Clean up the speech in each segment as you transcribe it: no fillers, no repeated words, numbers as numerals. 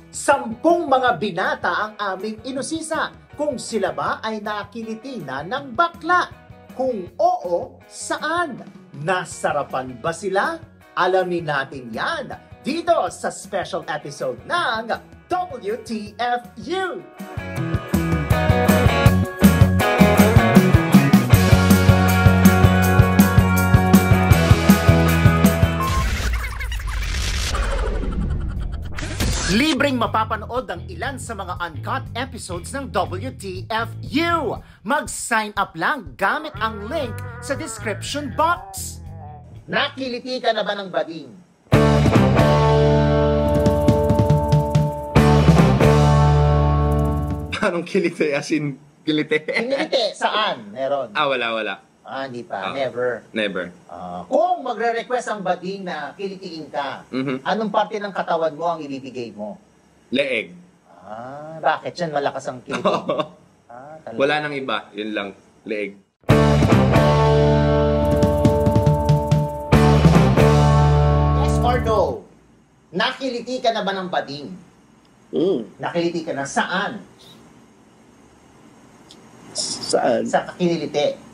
10 mga binata ang aming inusisa kung sila ba ay nakiliti na ng bakla. Kung oo, saan? Nasarapan ba sila? Alamin natin yan dito sa special episode ng WTFU! Libreng mapapanood ang ilan sa mga uncut episodes ng WTFU. Mag-sign up lang gamit ang link sa description box. Nakiliti ka na ba ng bading? Anong kilite? As in, kilite? Kiliti, saan? Meron? Wala. Hindi pa. Never. Never. Kung magre-request ang bading na kilitiin ka, anong parte ng katawan mo ang ibibigay mo? Leeg. Bakit yan? Malakas ang kilitiin. Talaga. Wala nang iba. Yun lang. Leeg. Yes or no? Nakiliti ka na ba ng bading? Nakiliti ka na saan? Saan? Sa kakiliti.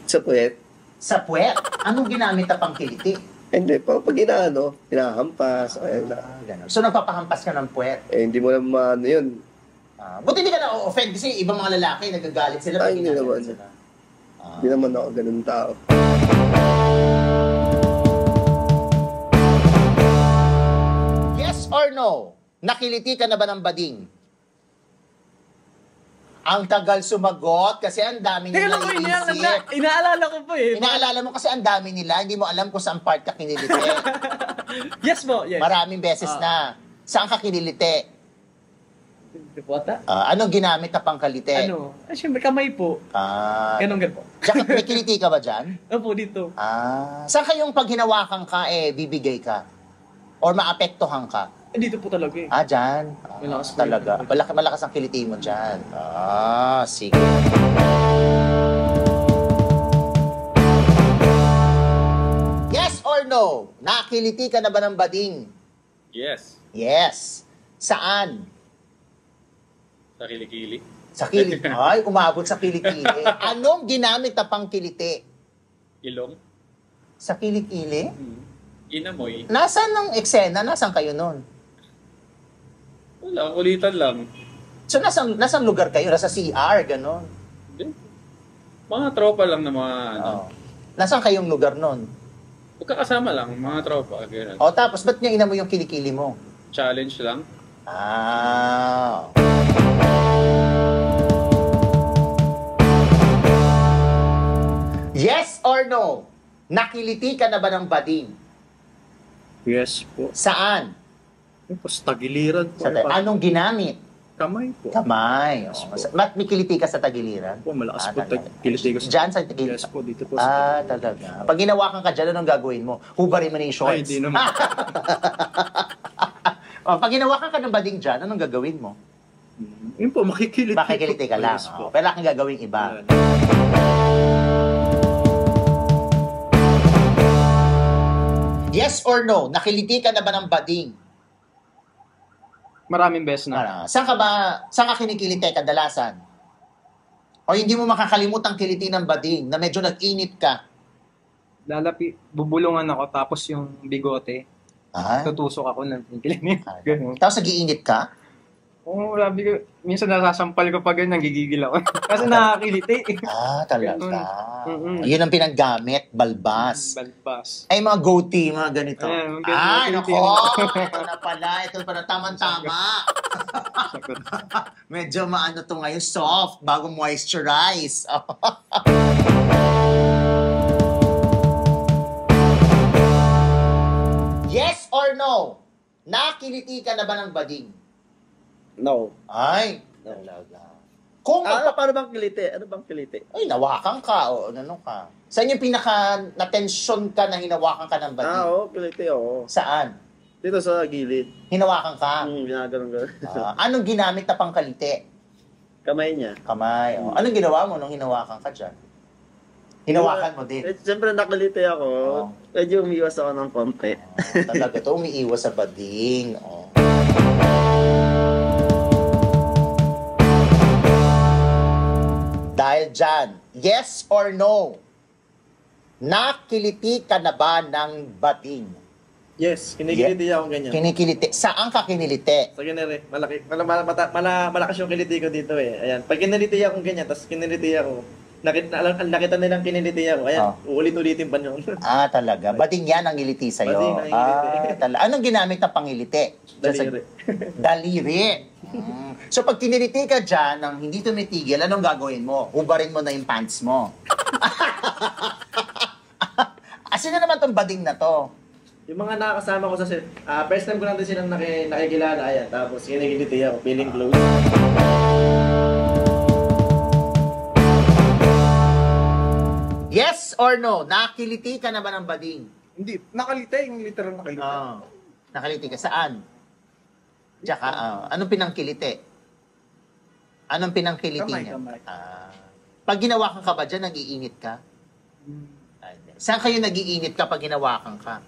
Sa puwet? Sa puwet? Anong ginamit na pangkiliti? Hindi, pag inaano, hinahampas. Ganun. So nagpapahampas ka ng puwet? Hindi mo naman maano yun. Buti hindi ka na-offend kasi ibang mga lalaki nagagalit sila. Hindi naman. Hindi naman ako ganun tao. Yes or no? Nakiliti ka na ba ng bading? Ang tagal sumagot kasi ang dami nila iisip. Inaalala ko po eh. Inaalala mo kasi ang dami nila, hindi mo alam kung saan part ka kiniliti. Yes po, yes. Maraming beses na. Saan ka kiniliti? Wata? Anong ginamit na pangkalite? Siyempre kamay po. Ganun po. Diyan, may kiliti ka ba dyan? Opo, dito. Saan kayong pag hinawakan ka, bibigay ka? Or maapektuhan ka? Dito po talaga eh. Dyan. Malakas po talaga. Malakas ang kiliti mo dyan. Sige. Yes or no? Nakiliti ka na ba ng bading? Yes. Yes. Saan? Sa kilikili. Sa kilikili. Ay, umabot sa kilikili. Anong ginamit na pang kiliti? Ilong. Sa kilikili? Inamoy. Nasaan ang eksena? Nasaan kayo nun? Wala, kulitan lang. So, nasaan lugar kayo? Nasa CR, gano'n? Hindi. Mga tropa lang na mga Nasaan kayong lugar nun? Magkakasama lang, mga tropa. Ganun. Tapos, ba't niya ina mo yung kilikili mo? Challenge lang. Yes or no? Nakiliti ka na ba ng bading? Yes po. Saan? Sa tagiliran po. Anong ginamit? Kamay po. Kamay. Ba't may kiliti ka sa tagiliran? Po, malakas po kiliti ko. Diyan sa tagiliran? Yes po, dito po sa talaga. Pag ginawakan ka dyan, anong gagawin mo? Hubarin mo na yung shorts? Ay, di naman. Pag ginawakan ka ng bading dyan, anong gagawin mo? Yun po, makikiliti. Makikiliti ka lang. Yes po. Wala kang gagawin iba. Yes or no? Nakiliti ka na ba ng bading? Maraming beses na. Saan ka kinikiliti kadalasan? O hindi mo makakalimutang kiliti ng bading na medyo nag-init ka? Bubulungan ako tapos yung bigote. Tutusok ako ng kiliti. Tapos nag-iinit ka? Oo, labi ko. Minsan nasasampal ko pa ganyan, gigigil ako. Kasi nakakiliti. Talaga. Yun ang pinaggamit, balbas. Balbas. Ay, mga goatee, mga ganito. Nako. Ito na pala. Ito pala, tama-tama. Medyo maano to ngayon, soft, bago moisturize. Yes or no? Nakiliti ka na ba ng bading? No. Ay, talaga. Kung Paano bang kiliti? Ano bang kiliti? ay, nawakan ka o ano ka. Saan yung pinaka-natensyon ka na hinawakan ka ng bading? Oo, kiliti, oo. Saan? Dito sa gilid. Hinawakan ka? Ginaganon. Anong ginamit na pangkalite? Kamay niya. Kamay. Anong ginawa mo nung hinawakan ka dyan? Hinawakan mo din. Siyempre nakiliti ako. Oo. Medyo umiwas ako ng konti. Talaga to, umiiwas sa bading. Oh. Dahil dyan, yes or no? Nakiliti ka na ba ng bading? Yes, kinikiliti ako ganyan. Kinikiliti. Saan ka kiniliti? Sa ganere, malakas yung kiliti ko dito eh. Ayan, pag kiniliti ako ganyan, tapos kiniliti ako, nakita nilang kiniliti ako, ayan, uulit-ulitin pa yun. Ah, talaga. Bading yan ang ngiliti sa'yo. Bading ang ngiliti. Anong ginamit na pangiliti? Daliri. Daliri. So pag kiniliti ka dyan, nang hindi tumitigil, anong gagawin mo? Hubarin mo na yung pants mo. Sino naman tong bading na to? Yung mga nakakasama ko sa set, first time ko lang din silang nakikilala, ayan, tapos kinikiliti ako, feeling close. Yes or no? Nakiliti ka na ba ng bading? Hindi, nakalite, yung literal nakalite. Nakaliti ka. Saan? Tsaka, anong pinangkiliti? Anong pinangkiliti niya? Kamay. Pag ginawakan ka ba dyan, nag-iinit ka? Saan kayo nag-iinit kapag ginawakan ka?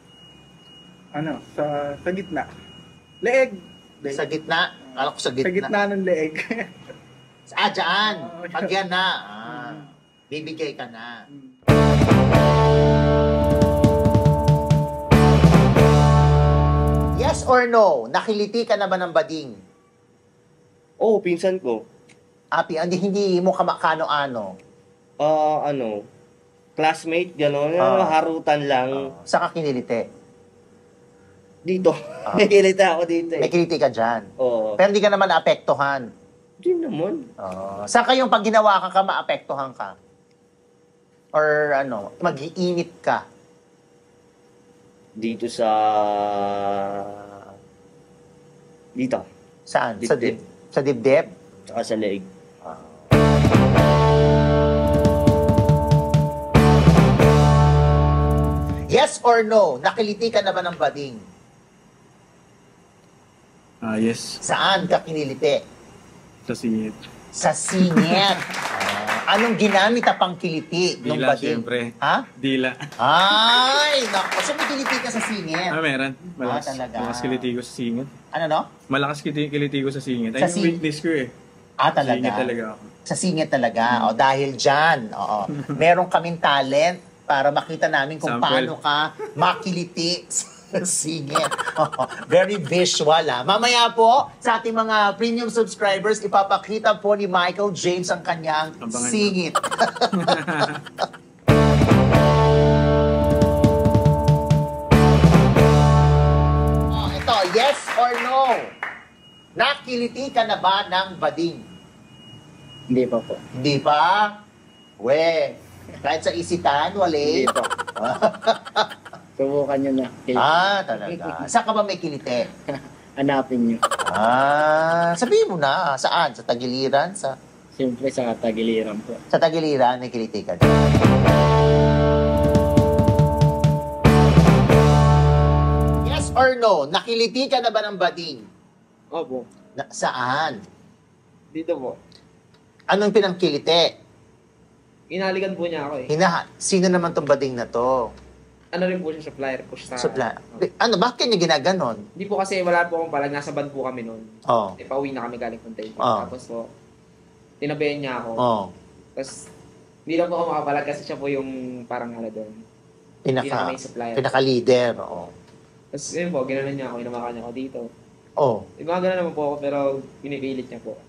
Ano, sa gitna. Leeg. Sa gitna? Kala ko sa Sa gitna. gitna ng leeg. Dyan. Pag yan na. Bibigay ka na. Yes or no? Nakiliti ka na ba ng bading? Oo, pinsan ko. Api, hindi mo kamakano-ano. Ano, classmate, gano'n. Harutan lang. Saan ka kiniliti? Dito. May kilita ako dito May eh. kiliti ka dyan. Oo. Pero hindi ka naman naapektuhan. Hindi naman. Saan kayong pag ginawa ka, maapektuhan ka? Or ano, mag-iinit ka? Dito sa... Dito. Saan? Dibdib. Sa dibdib? Tsaka sa leeg. Yes or no? Nakiliti ka na ba ng bading? Yes. Saan ka kiniliti? Sa singit. Sa singit. Anong ginamit na pangkiliti ng Dila, bading? siyempre. Ha? Dila. Ay! Naku, so may kiliti ka sa singit. Meron. Malakas. talaga. Malakas kiliti ko sa singit. Ano no? Malakas kiliti ko sa singit. Sa Ay, yung weakness ko eh. Talaga? Singit talaga ako. Sa singit talaga. O, dahil dyan, meron kaming talent para makita namin kung Sample. paano ka makiliti sa singit. Very visual, ha? Mamaya po, sa ating mga premium subscribers, ipapakita po ni Michael James ang kanyang Abangan singit. Ito, yes or no? Nakiliti ka na ba ng bading? Hindi pa po. Hindi pa? We, kahit sa isitan, wali. Hindi po. Subukan nyo na. Talaga. Saan ka ba may kiliti? Hanapin nyo. Sabihin mo na. Saan? Sa tagiliran? Siyempre sa tagiliran po. Sa tagiliran, may kiliti ka. Yes or no? Nakiliti ka na ba ng bading? Opo. Saan? Dito po. Anong pinangkiliti? Inaligan po niya ako eh. Sino naman tong bading na to? Ano rin po siya, supplier po siya sa... Bakit niya ginaganon? Hindi po kasi wala po akong palag. Nasa van po kami noon. Oh. Pauwi na kami galing Punta. Oh. Tapos po, tinabayan niya ako. Oh. Tapos, hindi lang po ako makapalag kasi siya po yung parang ano doon. May supplier. Pinaka-leader. Oh. Tapos yun po, ginanon niya ako. Inamakan niya ako dito. Oh. Gumagana naman po ako pero pinipilit niya po.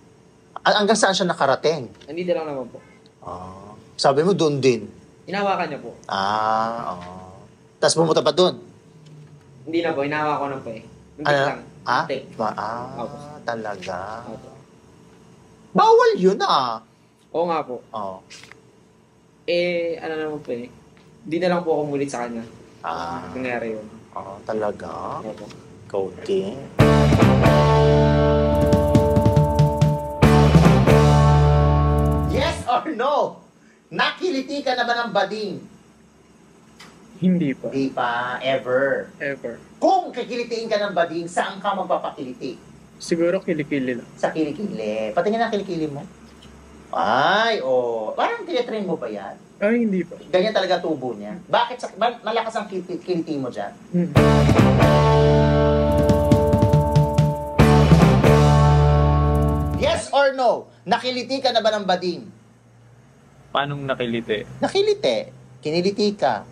Hanggang saan siya nakarating? Nandito lang naman po. Sabi mo doon din. Inawakan niya po. Tapos pumunta pa doon. Hindi na po, inawa ko na po eh. Muntik lang. Muntik. Opo. Talaga. Opo. Bawal yun Oo nga po. Ano naman po eh. Hindi na lang po ako mulit sa kanya. Nangyari yun. Talaga? Opo. Coding. Yes or no? Nakiliti ka na ba ng bading? Hindi pa. Di pa, ever. Ever. Kung kikilitiin ka ng bading, saan ka magpapakiliti? Siguro kilikili lang. Sa kilikili. Patingin na kilikili mo. Ay, parang tinitrain mo ba yan? Ay, hindi pa. Ganyan talaga tubo niya. Bakit malakas ang kiliti mo dyan? Yes or no? Nakiliti ka na ba ng bading? Paanong nakiliti? Nakiliti. Kiniliti ka.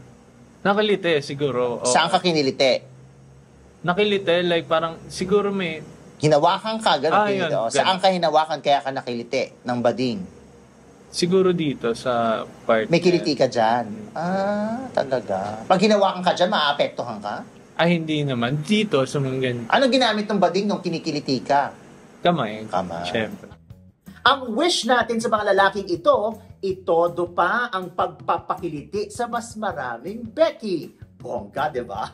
Nakiliti, siguro. Oo. Saan ka kiniliti? Nakiliti, like parang siguro may... Hinawakan ka, gano'n Ah, kiniliti. yun, O, saan ka hinawakan kaya ka nakiliti ng bading? Siguro dito sa part. May kiliti ka dyan. Ah, talaga. Pag hinawakan ka dyan, maaapektuhan ka? Ay, hindi naman. Dito, sa mga ganyan. Anong ginamit ng bading nung kinikiliti ka? Kamay. Kamay. Siyempre. Ang wish natin sa mga lalaking itodo pa ang pagpapakiliti sa mas maraming Becky. Bongga, di ba?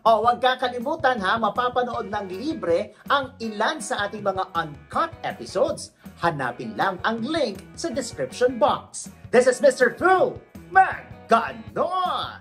O, huwag kakalimutan ha, mapapanood ng libre ang ilan sa ating mga uncut episodes. Hanapin lang ang link sa description box. This is Mr. Fu. Maganon!